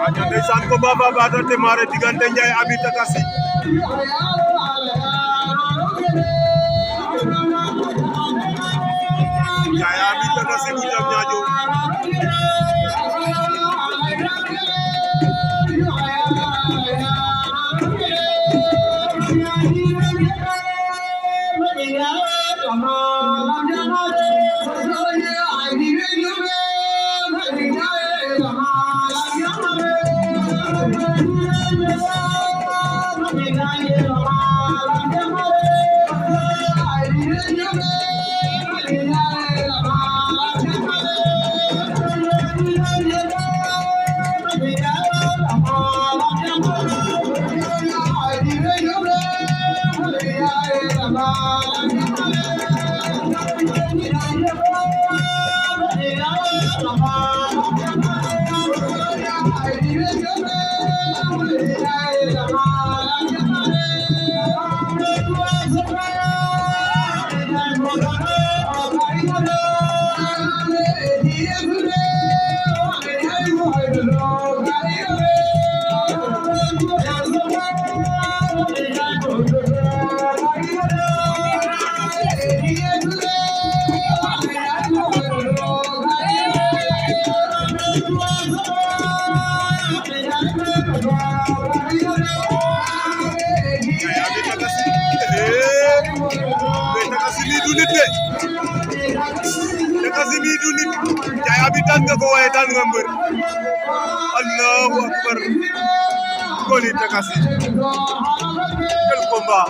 aja ndeysaan ko baba bata démarré diggante Ndiaye Abi Takassi Ndiaye Abi Takassi bu Diamniadio Takassi mi du nit Ndiaye Abi daan nga ko waaye daan nga mbër Allahu akbar Koli Takassi quel combat